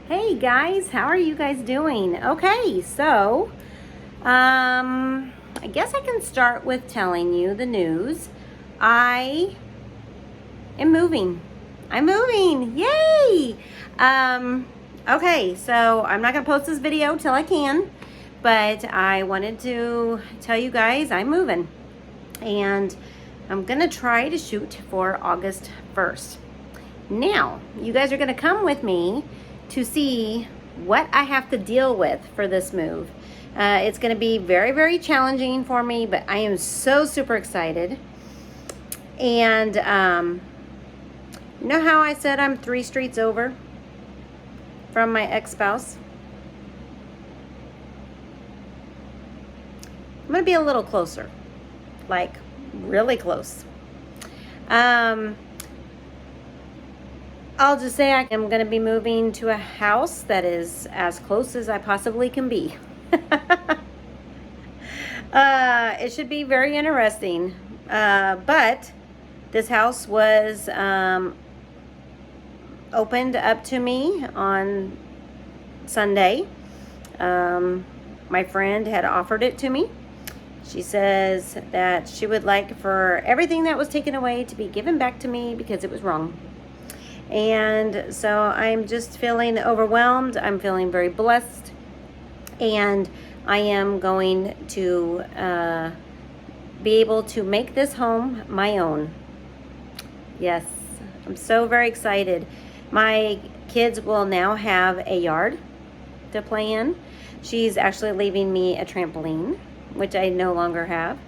Hey guys, how are you guys doing? Okay, so I guess I can start with telling you the news. I am moving. I'm moving. Yay! Okay, so I'm not gonna post this video till I can, but I wanted to tell you guys I'm moving, and I'm gonna try to shoot for August 1st. Now, you guys are gonna come with me to see what I have to deal with for this move. It's gonna be very, very challenging for me, but I am so super excited. And you know how I said I'm 3 streets over from my ex-spouse? I'm gonna be a little closer, like really close. I'll just say I am going to be moving to a house that is as close as I possibly can be. It should be very interesting. But this house was opened up to me on Sunday. My friend had offered it to me. She says that she would like for everything that was taken away to be given back to me because it was wrong. And so I'm just feeling overwhelmed. I'm feeling very blessed. And I am going to be able to make this home my own. Yes, I'm so very excited. My kids will now have a yard to play in. She's actually leaving me a trampoline, which I no longer have.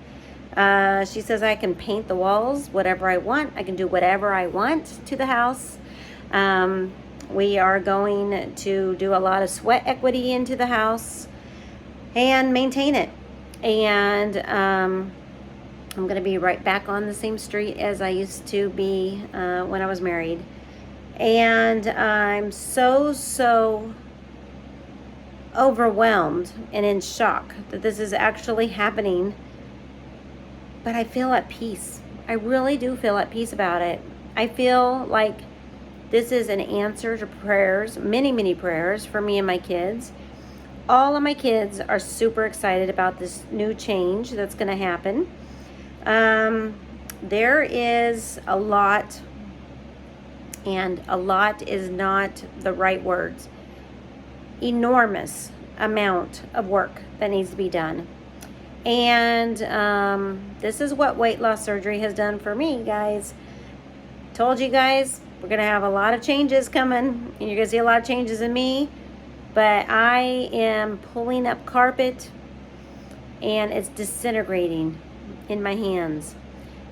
She says I can paint the walls whatever I want. I can do whatever I want to the house. We are going to do a lot of sweat equity into the house and maintain it. And I'm going to be right back on the same street as I used to be when I was married. And I'm so overwhelmed and in shock that this is actually happening. But I feel at peace. I really do feel at peace about it. I feel like this is an answer to prayers, many prayers for me and my kids. All of my kids are super excited about this new change that's going to happen. There is a lot, and a lot is not the right words. Enormous amount of work that needs to be done. And this is what weight loss surgery has done for me, guys. Told you guys, we're going to have a lot of changes coming, and you're going to see a lot of changes in me. But I am pulling up carpet, and it's disintegrating in my hands.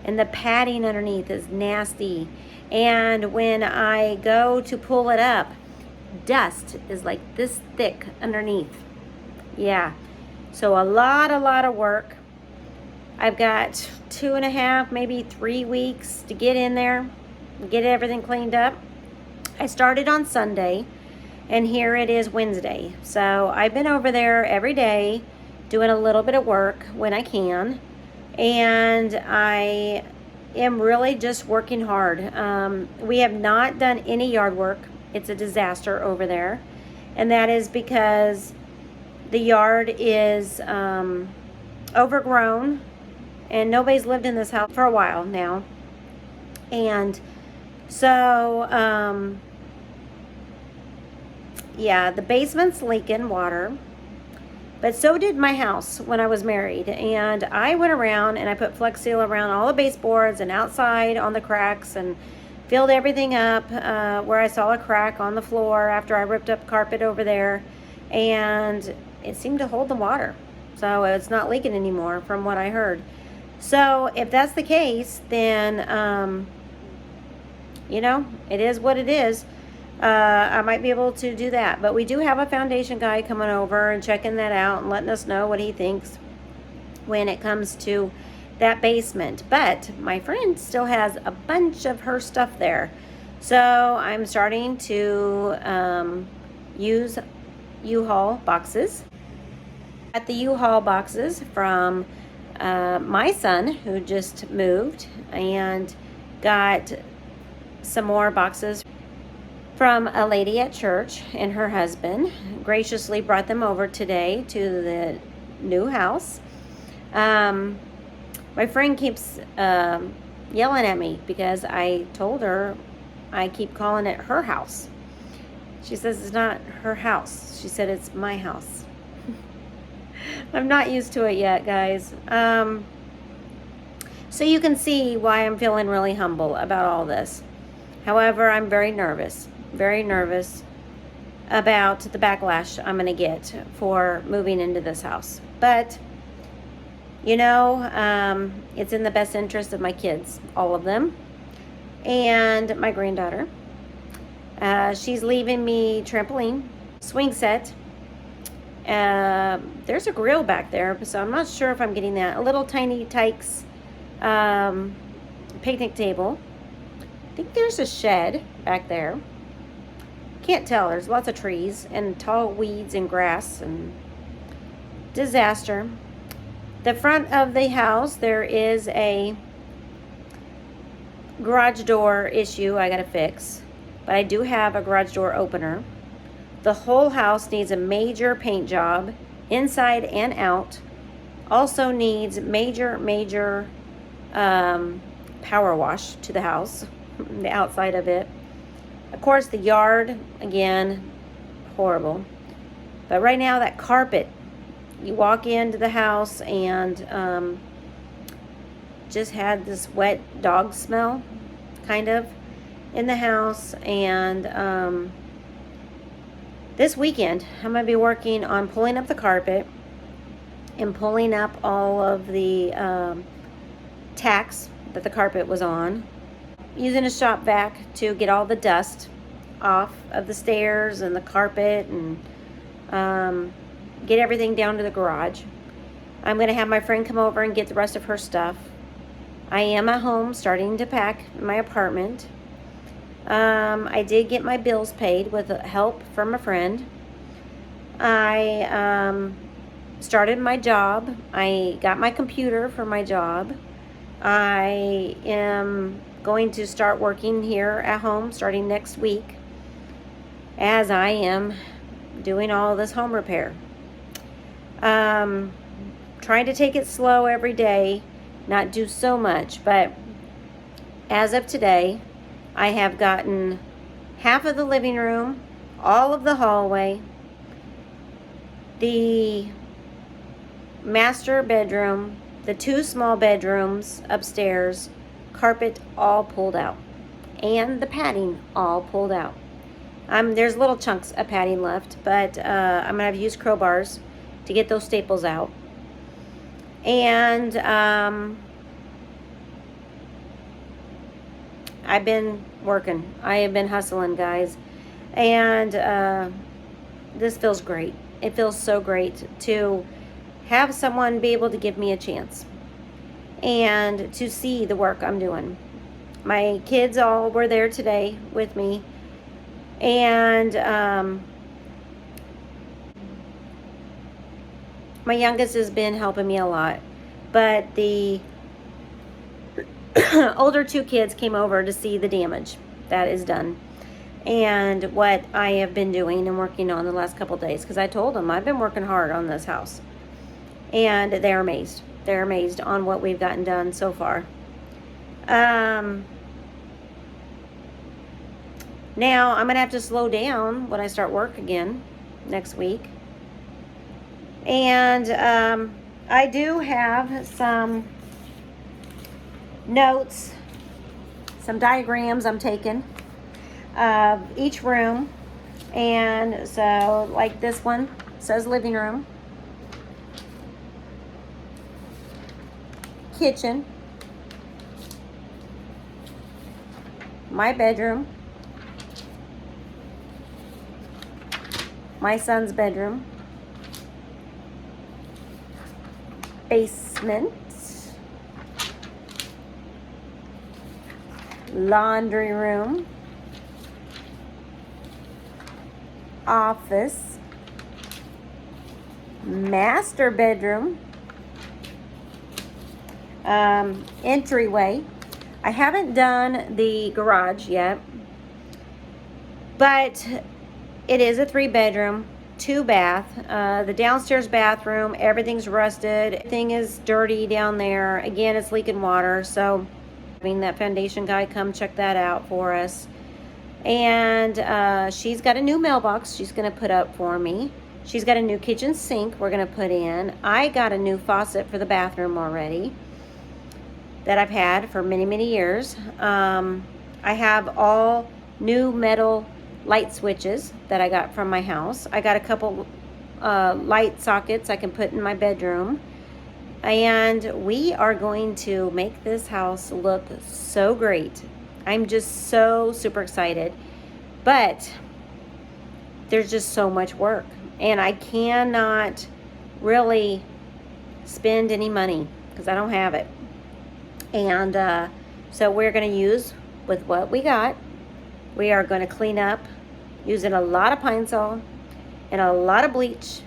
And the padding underneath is nasty. And when I go to pull it up, dust is like this thick underneath. Yeah. So a lot of work. I've got 2.5, maybe 3 weeks to get in there, get everything cleaned up. I started on Sunday, and here it is Wednesday. So I've been over there every day doing a little bit of work when I can, and I am really just working hard. We have not done any yard work. It's a disaster over there, and that is because the yard is overgrown, and nobody's lived in this house for a while now. And so, yeah, the basement's leaking water, but so did my house when I was married. And I went around and I put Flex Seal around all the baseboards and outside on the cracks and filled everything up where I saw a crack on the floor after I ripped up carpet over there. And it seemed to hold the water. So it's not leaking anymore from what I heard. So if that's the case, then, you know, it is what it is. I might be able to do that. But we do have a foundation guy coming over and checking that out and letting us know what he thinks when it comes to that basement. But my friend still has a bunch of her stuff there. So I'm starting to use U-Haul boxes. At the U-Haul boxes from my son, who just moved, and got some more boxes from a lady at church and her husband. Graciously brought them over today to the new house. My friend keeps yelling at me because I told her I keep calling it her house. She says it's not her house. She said it's my house. I'm not used to it yet, guys. So you can see why I'm feeling really humble about all this. However, I'm very nervous about the backlash I'm going to get for moving into this house. But, you know, it's in the best interest of my kids, all of them, and my granddaughter. She's leaving me trampoline, swing set. There's a grill back there, so I'm not sure if I'm getting that. A little tiny Tykes picnic table. I think there's a shed back there. Can't tell. There's lots of trees and tall weeds and grass and disaster. The front of the house, there is a garage door issue I gotta fix, but I do have a garage door opener. The whole house needs a major paint job, inside and out. Also needs major power wash to the house, the outside of it. Of course, the yard, again, horrible. But right now, that carpet, you walk into the house and just had this wet dog smell, kind of, in the house. And this weekend, I'm going to be working on pulling up the carpet and pulling up all of the tacks that the carpet was on. Using a shop vac to get all the dust off of the stairs and the carpet and get everything down to the garage. I'm going to have my friend come over and get the rest of her stuff. I am at home starting to pack my apartment. I did get my bills paid with help from a friend. I started my job. I got my computer for my job. I am going to start working here at home starting next week, as I am doing all this home repair. Trying to take it slow every day, not do so much, but as of today, I have gotten half of the living room, all of the hallway, the master bedroom, the 2 small bedrooms upstairs, carpet all pulled out, and the padding all pulled out. There's little chunks of padding left, but I'm gonna have to use crowbars to get those staples out. And I've been working. I have been hustling, guys, and this feels great. It feels so great to have someone be able to give me a chance and to see the work I'm doing. My kids all were there today with me, and my youngest has been helping me a lot, but the older 2 kids came over to see the damage that is done and what I have been doing and working on the last couple days, because I told them I've been working hard on this house, and they're amazed. They're amazed on what we've gotten done so far. Now I'm gonna have to slow down when I start work again next week. And I do have some notes, some diagrams I'm taking of each room. And so, like this one says living room, kitchen, my bedroom, my son's bedroom, basement, laundry room, office, master bedroom, entryway. I haven't done the garage yet. But it is a 3-bedroom, 2-bath. The downstairs bathroom, everything's rusted. Everything is dirty down there. Again, it's leaking water. So, having that foundation guy come check that out for us. And she's got a new mailbox she's going to put up for me. She's got a new kitchen sink we're going to put in. I got a new faucet for the bathroom already that I've had for many, many years. I have all new metal light switches that I got from my house. I got a couple light sockets I can put in my bedroom. And we are going to make this house look so great. I'm just so super excited. But there's just so much work. And I cannot really spend any money because I don't have it. And so we're going to use with what we got. We are going to clean up using a lot of Pine Sol and a lot of bleach.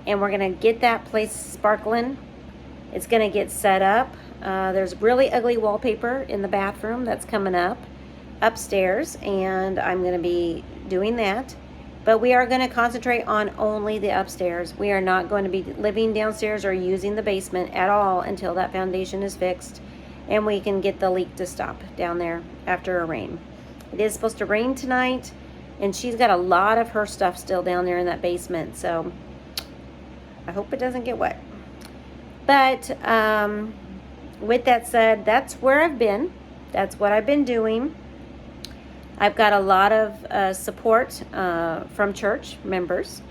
And we're going to get that place sparkling. It's going to get set up. There's really ugly wallpaper in the bathroom that's coming up upstairs. And I'm going to be doing that. But we are going to concentrate on only the upstairs. We are not going to be living downstairs or using the basement at all until that foundation is fixed. And we can get the leak to stop down there after a rain. It is supposed to rain tonight, and she's got a lot of her stuff still down there in that basement, so I hope it doesn't get wet. But with that said, that's where I've been. That's what I've been doing. I've got a lot of support from church members,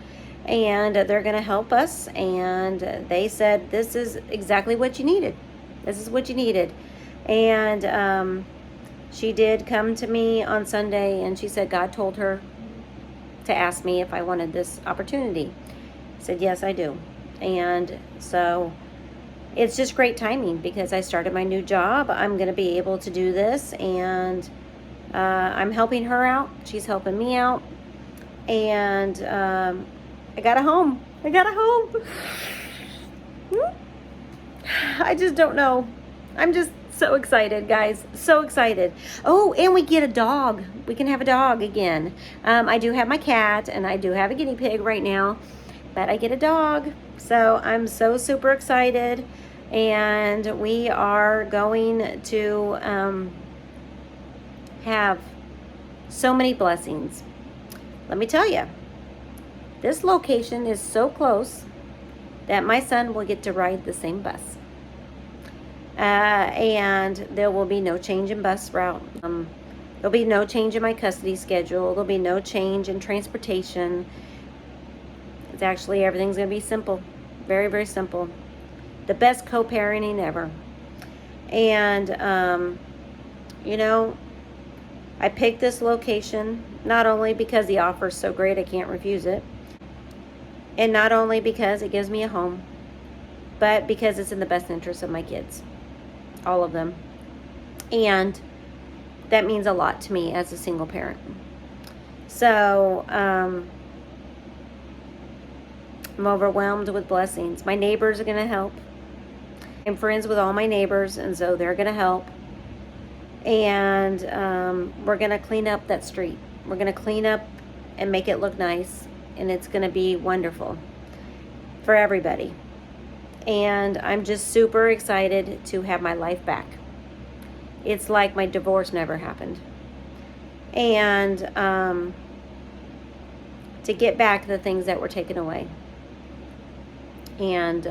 and they're going to help us, and they said this is exactly what you needed. This is what you needed. And she did come to me on Sunday, and she said God told her to ask me if I wanted this opportunity. I said, yes, I do. And so it's just great timing because I started my new job. I'm going to be able to do this, and I'm helping her out. She's helping me out. And I got a home. I got a home. I just don't know. I'm just so excited, guys. So excited. Oh, and we get a dog. We can have a dog again. I do have my cat, and I do have a guinea pig right now, but I get a dog. So I'm so super excited. And we are going to have so many blessings. Let me tell you, this location is so close that my son will get to ride the same bus. And there will be no change in bus route. There'll be no change in my custody schedule. There'll be no change in transportation. It's actually, everything's going to be simple. Very, very simple. The best co-parenting ever. And, you know, I picked this location not only because the offer is so great I can't refuse it, and not only because it gives me a home, but because it's in the best interest of my kids. All of them. And that means a lot to me as a single parent. So, I'm overwhelmed with blessings. My neighbors are going to help. I'm friends with all my neighbors, and so they're going to help. And we're going to clean up that street. We're going to clean up and make it look nice. And it's going to be wonderful for everybody. And I'm just super excited to have my life back. It's like my divorce never happened. And to get back the things that were taken away. And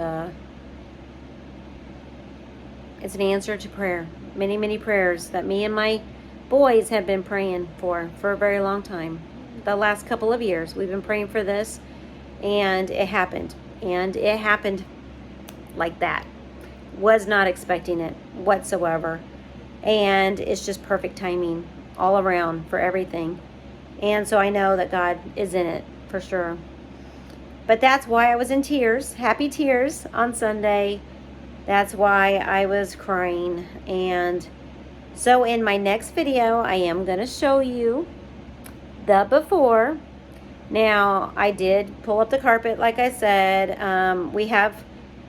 it's an answer to prayer. Many, many prayers that me and my boys have been praying for a very long time. The last couple of years we've been praying for this, and it happened. And it happened like that. Was not expecting it whatsoever. And it's just perfect timing all around for everything. And so I know that God is in it for sure. But that's why I was in tears, happy tears on Sunday. That's why I was crying. And so in my next video, I am going to show you the before. Now, I did pull up the carpet, like I said. We have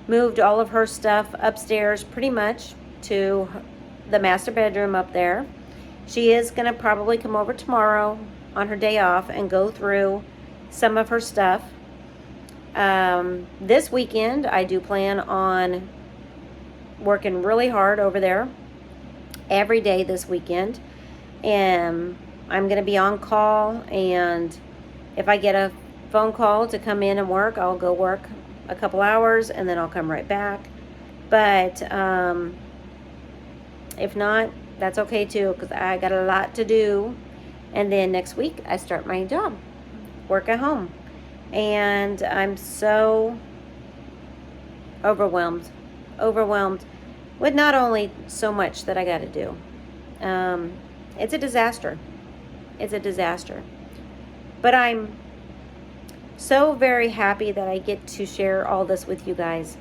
moved all of her stuff upstairs pretty much to the master bedroom up there. She is going to probably come over tomorrow on her day off and go through some of her stuff. This weekend, I do plan on working really hard over there every day this weekend. And I'm going to be on call, and if I get a phone call to come in and work, I'll go work a couple hours and then I'll come right back. But if not, that's okay too, because I got a lot to do. And then next week I start my job, work at home. And I'm so overwhelmed with not only so much that I got to do. It's a disaster. It's a disaster. But I'm so very happy that I get to share all this with you guys.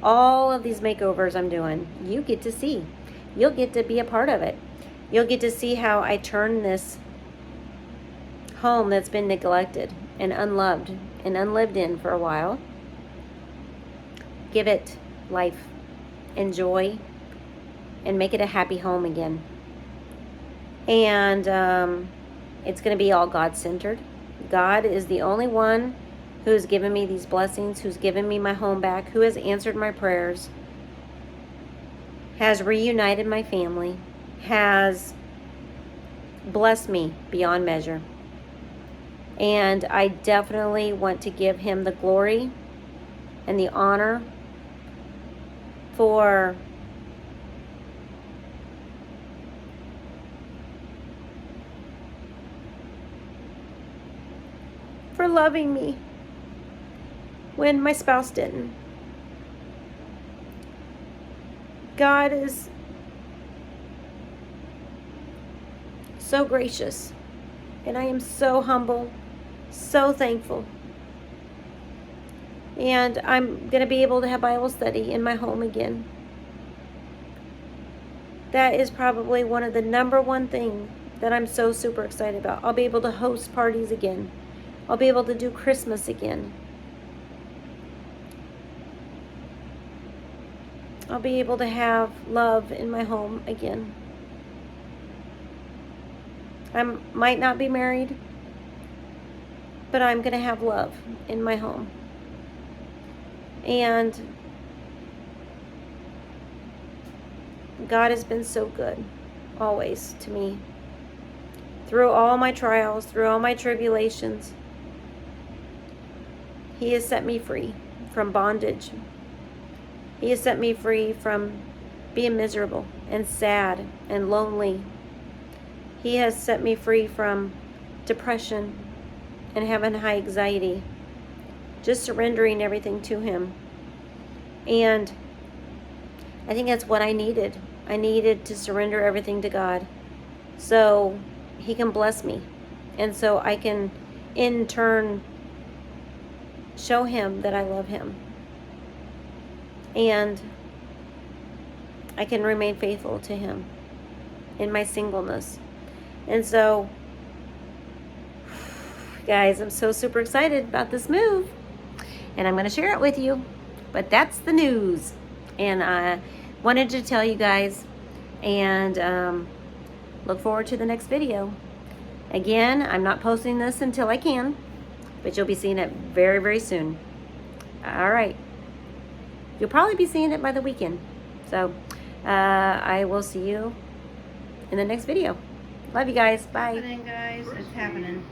All of these makeovers I'm doing, you get to see. You'll get to be a part of it. You'll get to see how I turn this home that's been neglected and unloved and unlived in for a while, give it life and joy and make it a happy home again. And it's going to be all God-centered. God is the only one who has given me these blessings, who's given me my home back, who has answered my prayers, has reunited my family, has blessed me beyond measure. And I definitely want to give him the glory and the honor for loving me when my spouse didn't. God is so gracious, and I am so humble, so thankful. And I'm going to be able to have Bible study in my home again. That is probably one of the number one thing that I'm so super excited about. I'll be able to host parties again. I'll be able to do Christmas again. I'll be able to have love in my home again. I might not be married, but I'm going to have love in my home. And God has been so good, always, to me. Through all my trials, through all my tribulations, He has set me free from bondage. He has set me free from being miserable and sad and lonely. He has set me free from depression and having high anxiety. Just surrendering everything to Him. And I think that's what I needed. I needed to surrender everything to God so He can bless me. And so I can, in turn, show Him that I love Him. And I can remain faithful to Him in my singleness. And so, guys, I'm so super excited about this move. And I'm going to share it with you. But that's the news. And I wanted to tell you guys. And look forward to the next video. Again, I'm not posting this until I can. But you'll be seeing it very, very soon. All right. You'll probably be seeing it by the weekend. So I will see you in the next video. Love you guys. Bye. What's happening, guys? It's happening.